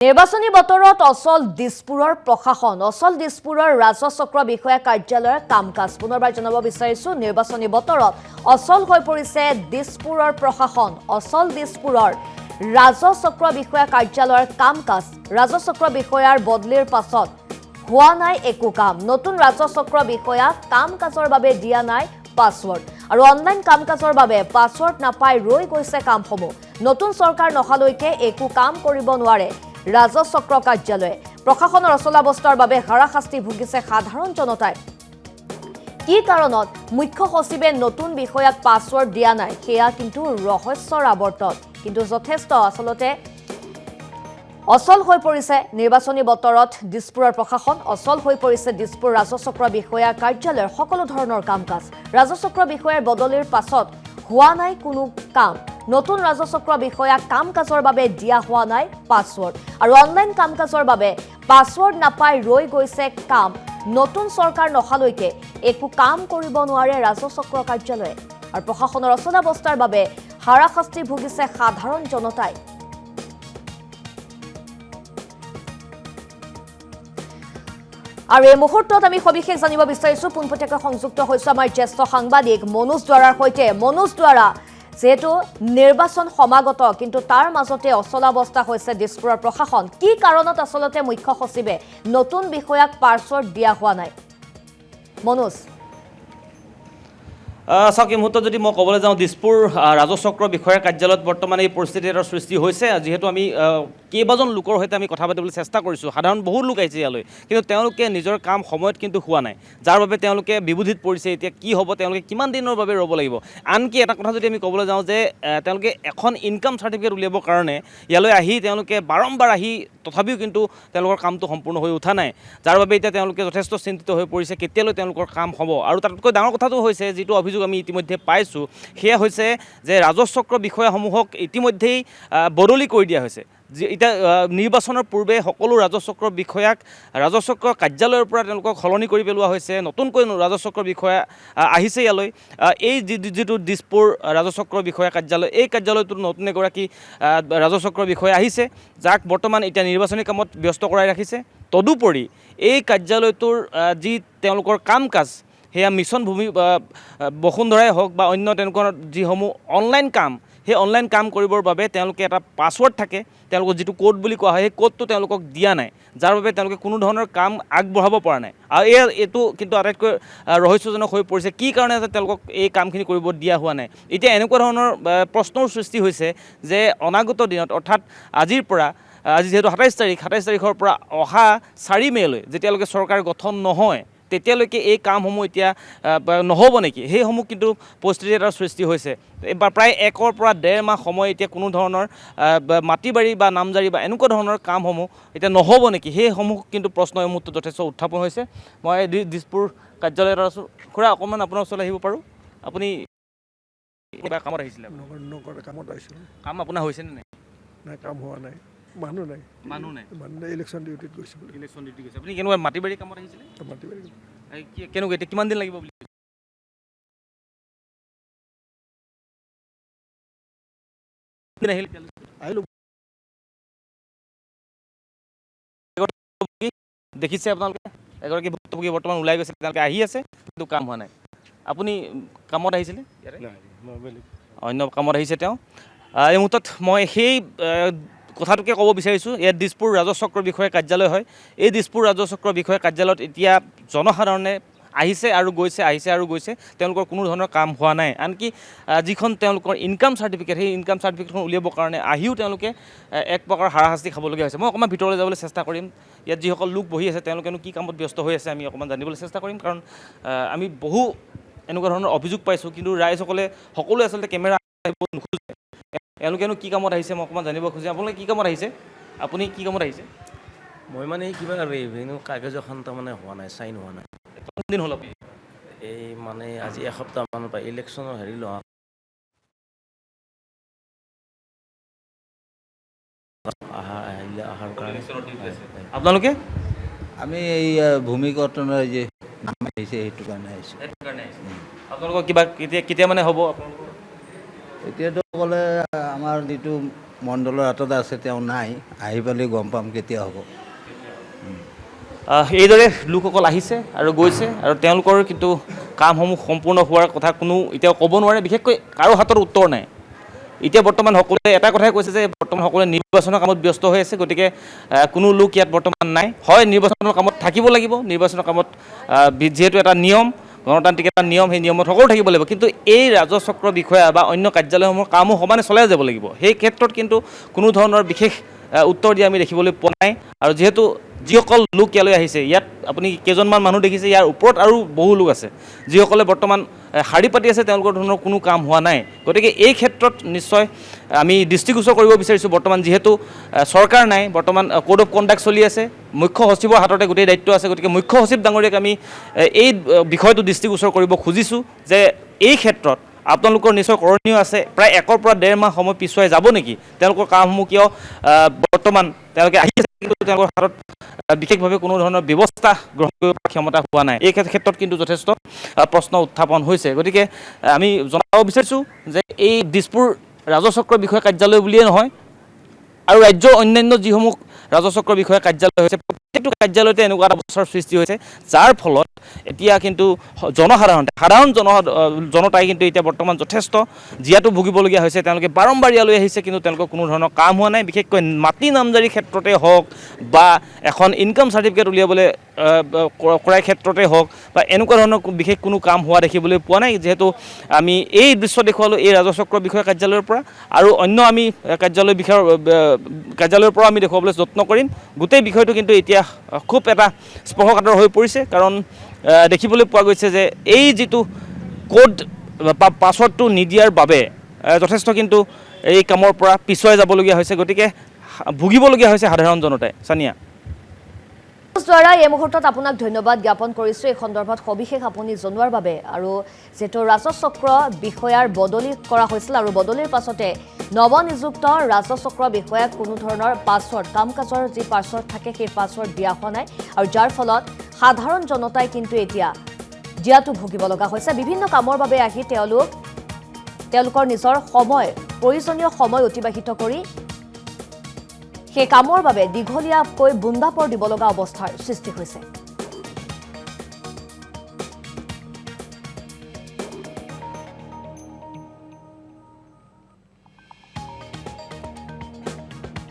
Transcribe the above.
নিৰ্বাচনী বতৰত অচল দিছপুৰৰ প্ৰশাসন অচল দিছপুৰৰ ৰাজচক্ৰ বিষয়া কাৰ্যালয়ৰ কাম-কাজ পুনৰবাৰ জনাব বিচাৰিছো নিৰ্বাচনী বতৰত অচল হৈ পৰিছে দিছপুৰৰ প্ৰশাসন অচল দিছপুৰৰ ৰাজচক্ৰ বিষয়া কাৰ্যালয়ৰ কাম-কাজ ৰাজচক্ৰ বিষয়াৰ বদলিৰ পাছত হোৱা নাই একো কাম নতুন ৰাজচক্ৰ বিষয়া কাম-কাজৰ বাবে দিয়া নাই পাছৱৰ্ড আৰু অনলাইন কাম-কাজৰ বাবে পাছৱৰ্ড নাপাই ৰৈ গৈছে কামসমূহ নতুন চৰকাৰ নহালৈকে একো কাম কৰিব নোৱাৰে ৰাজচক্ৰ কাৰ্যালয়ে প্ৰশাসনৰ অচলাৱস্থাৰ বাবে হাৰাশাস্তি ভুগিছে সাধাৰণ জনতাই কি কাৰণত মুখ্য সচিবে নতুন বিষয়াক পাছৱৰ্ড দিয়া নাই সেয়া কিন্তু ৰহস্যৰ আৱৰ্তন কিন্তু যথেষ্ট আসলতে অচল হৈ পৰিছে নিৰ্বাচনী বতৰত দিছপুৰৰ প্ৰশাসন অচল হৈ পৰিছে দিছপুৰ ৰাজচক্ৰ বিষয়া কাৰ্যালয়ৰ সকলো ধৰণৰ কাম-কাজ ৰাজচক্ৰ বিষয়াৰ বদলিৰ পাছত হোৱা নাই কোনো কাম নতুন ৰাজচক্ৰ বিষয়া কাম-কাজৰ বাবে দিয়া হোৱা নাই পাছৱৰ্ড আৰু অনলাইন কাম-কাজৰ বাবে পাছৱৰ্ড নাপাই ৰৈ গৈছে কাম নতুন চৰকাৰ নহালৈকে একো কাম কৰিব নোৱাৰে ৰাজচক্ৰ কাৰ্যালয়ে আৰু প্ৰশাসনৰ অচলাৱস্থাৰ বাবে হাৰাশাস্তি ভুগিছে সাধাৰণ জনতাই আৰু এই মুহূৰ্তত আমি সবিশেষ জানিব বিচাৰিছো পোনপটীয়াকৈ সংযুক্ত হৈছে আমাৰ জ্যেষ্ঠ সাংবাদিক মনোজ দুৱাৰাৰ সৈতে মনোজ দুৱাৰা যেহেতু নিৰ্বাচন সমাগত কিন্তু তাৰ মাজতে অচলাৱস্থা হৈছে দিছপুৰৰ প্ৰশাসন কি কাৰণত আসলতে মুখ্য সচিবে নতুন বিষয়াক পাছৱৰ্ড দিয়া হোৱা নাই মনোজ চাওক এই মুহূৰ্তত যদি মই ক'বলৈ যাওঁ দিছপুৰ ৰাজচক্ৰ বিষয়াৰ কাৰ্যালয়ত বৰ্তমান এই পৰিস্থিতি এটাৰ সৃষ্টি হৈছে যিহেতু আমি কেইবাজন লোকৰ সৈতে আমি কথা পাতিবলৈ চেষ্টা কৰিছোঁ সাধাৰণ বহুত লোক আহিছে ইয়ালৈ কিন্তু তেওঁলোকে নিজৰ কাম সময়ত কিন্তু হোৱা নাই যাৰ বাবে তেওঁলোকে বিবুধিত পৰিছে এতিয়া কি হ'ব তেওঁলোকে কিমান দিনৰ বাবে ৰ'ব লাগিব আনকি এটা কথা যদি আমি ক'বলৈ যাওঁ যে তেওঁলোকে এখন ইনকাম চাৰ্টিফিকেট উলিয়াবৰ কাৰণে ইয়ালৈ আহি তেওঁলোকে বাৰম্বাৰ আহি তথাপিও কিন্তু তেওঁলোকৰ কামটো সম্পূৰ্ণ হৈ উঠা নাই যাৰ বাবে এতিয়া তেওঁলোকে যথেষ্ট চিন্তিত হৈ পৰিছে কেতিয়ালৈ তেওঁলোকৰ কাম হ'ব আৰু তাতকৈ ডাঙৰ কথাটো হৈছে যিটো অভিযোগ আমি ইতিমধ্যে পাইছোঁ সেয়া হৈছে যে ৰাজচক্ৰ বিষয়াসমূহক ইতিমধ্যেই বদলি কৰি দিয়া হৈছে এতিয়া নিৰ্বাচনৰ পূৰ্বে সকলো ৰাজচক্ৰ বিষয়াক ৰাজচক্ৰ কাৰ্যালয়ৰ পৰা তেওঁলোকক সলনি কৰি পেলোৱা হৈছে নতুনকৈ ৰাজচক্ৰ বিষয়া আহিছে ইয়ালৈ এই যিটো দিছপুৰ ৰাজচক্ৰ বিষয়া কাৰ্যালয় এই কাৰ্যালয়টোত নতুন এগৰাকী ৰাজচক্ৰ বিষয়া আহিছে যাক বৰ্তমান এতিয়া নিৰ্বাচনী কামত ব্যস্ত কৰাই ৰাখিছে তদুপৰি এই কাৰ্যালয়টোৰ যি তেওঁলোকৰ কাম কাজ সেয়া মিছন ভূমি বসুন্ধৰাই হওক বা অন্য তেনেকুৱা যিসমূহ অনলাইন কাম সেই অনলাইন কাম কৰিবৰ বাবে তেওঁলোকে এটা পাছৱৰ্ড থাকে তেওঁলোকৰ যিটো কোড বুলি কোৱা হয় সেই কোডটো তেওঁলোকক দিয়া নাই যাৰ বাবে তেওঁলোকে কোনো ধৰণৰ কাম আগবঢ়াব পৰা নাই আৰু এইটো কিন্তু আটাইতকৈ ৰহস্যজনক হৈ পৰিছে কি কাৰণে যে তেওঁলোকক এই কামখিনি কৰিব দিয়া হোৱা নাই এতিয়া এনেকুৱা ধৰণৰ প্ৰশ্নৰ সৃষ্টি হৈছে যে অনাগত দিনত অৰ্থাৎ আজিৰ পৰা আজি যিহেতু ২৭ তাৰিখৰ পৰা অহা ৪ মে'লৈ যেতিয়ালৈকে চৰকাৰ গঠন নহয় তেতিয়ালৈকে এই কামসমূহ এতিয়া নহ'ব নেকি সেইসমূহ কিন্তু পৰিস্থিতি এটাৰ সৃষ্টি হৈছে প্ৰায় ১ৰ পৰা ১.৫ মাহ সময় এতিয়া কোনো ধৰণৰ মাটি বাৰী বা নামজাৰি বা এনেকুৱা ধৰণৰ কামসমূহ এতিয়া নহ'ব নেকি সেইসমূহ কিন্তু প্ৰশ্ন এই মুহূৰ্তত যথেষ্ট উত্থাপন হৈছে মই দিছপুৰ কাৰ্যালয়ত আছোঁ খুৰা অকণমান আপোনাৰ ওচৰলৈ আহিব পাৰোঁ আপুনি কিবা কামত আহিছিলে কামত আহিছিলোঁ কাম আপোনাৰ হৈছেনে নাই নাই কাম হোৱা নাই মানুহ নাই ইলেকশ্যন ডিউটিত গৈছিলোঁ ইলেকশ্যন ডিউটি গৈছে আপুনি কেনেকুৱা মাটি বাৰী কামত আহিছিলে মাটি বাৰী কেনেকুৱা এতিয়া কিমান দিন লাগিব বুলি আহিলোঁ দেখিছে আপোনালোকে এগৰাকী ভুক্তভোগী বৰ্তমান ওলাই গৈছে তেওঁলোকে আহি আছে কিন্তু কাম হোৱা নাই আপুনি কামত আহিছিলে অন্য কামত আহিছে তেওঁ এই মুহূৰ্তত মই সেই কথাটোকে ক'ব বিচাৰিছোঁ ইয়াত দিছপুৰ ৰাজচক্ৰ বিষয়া কাৰ্যালয় হয় এই দিছপুৰ ৰাজচক্ৰ বিষয়া কাৰ্যালয়ত এতিয়া জনসাধাৰণে আহিছে আৰু গৈছে তেওঁলোকৰ কোনো ধৰণৰ কাম হোৱা নাই আনকি যিখন তেওঁলোকৰ ইনকাম চাৰ্টিফিকেট সেই ইনকাম চাৰ্টিফিকেটখন উলিয়াবৰ কাৰণে আহিও তেওঁলোকে এক প্ৰকাৰ হাৰাশাস্তি খাবলগীয়া হৈছে মই অকণমান ভিতৰলৈ যাবলৈ চেষ্টা কৰিম ইয়াত যিসকল লোক বহি আছে তেওঁলোকেনো কি কামত ব্যস্ত হৈ আছে আমি অকণমান জানিবলৈ চেষ্টা কৰিম কাৰণ আমি বহু এনেকুৱা ধৰণৰ অভিযোগ পাইছোঁ কিন্তু ৰাইজসকলে সকলোৱে আচলতে কেমেৰা আহিব নোখোজে এওঁলোকেনো কি কামত আহিছে মই অকণমান জানিব খোজোঁ আপোনালোকে কি কামত আহিছে আপুনি কি কামত আহিছে মই মানে কিবা ৰেভিনিউ কাগজ এখন তাৰমানে হোৱা নাই চাইন হোৱা নাই দিন হ'ল আপুনি এই মানে আজি এসপ্তাহমানৰ পৰা ইলেকশ্যনৰ হেৰি লোৱা অহাৰ কাৰণে আপোনালোকে আমি এই ভূমি গঠনৰ যে নাম আহিছে সেইটো কাৰণে আহিছোঁ আপোনালোকৰ কিবা কেতিয়া মানে হ'ব আপোনালোকৰ এতিয়াতো ক'লে আমাৰ যিটো মণ্ডলৰ হাতত আছে, তেওঁ নাই। আহি পালে গম পাম কেতিয়া হ'ব। এইদৰে লোকসকল আহিছে আৰু গৈছে আৰু তেওঁলোকৰ কিন্তু কামসমূহ সম্পূৰ্ণ হোৱাৰ কথা কোনো এতিয়া ক'ব নোৱাৰে, বিশেষকৈ কাৰো হাতত উত্তৰ নাই। এতিয়া বৰ্তমান সকলোৱে এটা কথাই কৈছে যে বৰ্তমান সকলোৱে নিৰ্বাচনৰ কামত ব্যস্ত হৈ আছে, গতিকে কোনো লোক ইয়াত বৰ্তমান নাই। হয়, নিৰ্বাচনৰ কামত থাকিব লাগিব, নিৰ্বাচনৰ কামত যিহেতু এটা নিয়ম, গণতান্ত্ৰিক এটা নিয়ম, সেই নিয়মত সকলো থাকিব লাগিব, কিন্তু এই ৰাজচক্ৰ বিষয়া বা অন্য কাৰ্যালয়সমূহৰ কামো সমানে চলাই যাব লাগিব। সেই ক্ষেত্ৰত কিন্তু কোনো ধৰণৰ বিশেষ উত্তৰ দিয়া আমি দেখিবলৈ পোৱা নাই। আৰু যিহেতু যিসকল লোক ইয়ালৈ আহিছে, ইয়াত আপুনি কেইজনমান মানুহ দেখিছে, ইয়াৰ ওপৰত আৰু বহু লোক আছে যিসকলে বৰ্তমান শাৰী পাতি আছে, তেওঁলোকৰ ধৰণৰ কোনো কাম হোৱা নাই। গতিকে এই ক্ষেত্ৰত নিশ্চয় আমি দৃষ্টিগোচৰ কৰিব বিচাৰিছোঁ। বৰ্তমান যিহেতু চৰকাৰ নাই, বৰ্তমান কোড অফ কণ্ডাক্ট চলি আছে, মুখ্য সচিবৰ হাততে গোটেই দায়িত্ব আছে, গতিকে মুখ্য সচিব ডাঙৰীয়াক আমি এই বিষয়টো দৃষ্টিগোচৰ কৰিব খুজিছোঁ যে এই ক্ষেত্ৰত আপোনালোকৰ নিশ্চয় কৰণীয় আছে। প্ৰায় 1 পৰা 1.5 মাহ সময় পিছুৱাই যাব নেকি তেওঁলোকৰ কামসমূহ? কিয় বৰ্তমান তেওঁলোকে আহি আছে কিন্তু তেওঁলোকৰ হাতত বিশেষভাৱে কোনো ধৰণৰ ব্যৱস্থা গ্ৰহণ কৰিব পৰা ক্ষমতা হোৱা নাই। এই ক্ষেত্ৰত কিন্তু যথেষ্ট প্ৰশ্ন উত্থাপন হৈছে। গতিকে আমি জনাব বিচাৰিছোঁ যে এই দিছপুৰ ৰাজচক্ৰ বিষয়া কাৰ্যালয় বুলিয়ে নহয়, আৰু ৰাজ্যৰ অন্যান্য যিসমূহ ৰাজচক্ৰ বিষয়া কাৰ্যালয় হৈছে, প্ৰত্যেকটো কাৰ্যালয়তে এনেকুৱা এটা অৱস্থাৰ সৃষ্টি হৈছে, যাৰ ফলত এতিয়া কিন্তু সাধাৰণ জনতাই কিন্তু এতিয়া বৰ্তমান যথেষ্ট জীয়াতু ভুগিবলগীয়া হৈছে। তেওঁলোকে বাৰম্বাৰ ইয়ালৈ আহিছে, কিন্তু তেওঁলোকৰ কোনো ধৰণৰ কাম হোৱা নাই। বিশেষকৈ মাটি নামজাৰি ক্ষেত্ৰতে হওক বা এখন ইনকাম চাৰ্টিফিকেট উলিয়াবলৈ কৰাৰ ক্ষেত্ৰতে হওক বা এনেকুৱা ধৰণৰ বিশেষ কোনো কাম হোৱা দেখিবলৈ পোৱা নাই। আমি এই দৃশ্য দেখুৱালোঁ এই ৰাজচক্ৰ বিষয়া কাৰ্যালয়ৰ পৰা, আৰু অন্য আমি কাৰ্যালয়ৰ পৰা আমি দেখুৱাবলৈ যত্ন কৰিম। গোটেই বিষয়টো কিন্তু এতিয়া খুব এটা স্পৰ্শকাতৰ হৈ পৰিছে, কাৰণ দেখিবলৈ পোৱা গৈছে যে এই যিটো কোড বা পাছৱৰ্ডটো নিদিয়াৰ বাবে যথেষ্ট কিন্তু এই কামৰ পৰা পিছুৱাই যাবলগীয়া হৈছে। গতিকে ভুগিবলগীয়া হৈছে সাধাৰণ জনতাই। চানিয়া দ্বাৰা এই মুহূৰ্তত আপোনাক ধন্যবাদ জ্ঞাপন কৰিছোঁ এই সন্দৰ্ভত সবিশেষ আপুনি জনোৱাৰ বাবে। আৰু যিহেতু ৰাজচক্ৰ বিষয়াৰ বদলি কৰা হৈছিল আৰু বদলিৰ পাছতে নৱনিযুক্ত ৰাজচক্ৰ বিষয়াক কোনো ধৰণৰ পাছৱৰ্ড, কাম কাজৰ যি পাছৱৰ্ড থাকে সেই পাছৱৰ্ড দিয়া হোৱা নাই, আৰু যাৰ ফলত সাধাৰণ জনতাই কিন্তু এতিয়া জীয়াতু ভুগিব লগা হৈছে। বিভিন্ন কামৰ বাবে আহি তেওঁলোকৰ নিজৰ প্ৰয়োজনীয় সময় অতিবাহিত কৰি সেই কামৰ বাবে দীঘলীয়াকৈ বুন্দাপৰ দিব লগা অৱস্থাৰ সৃষ্টি হৈছে।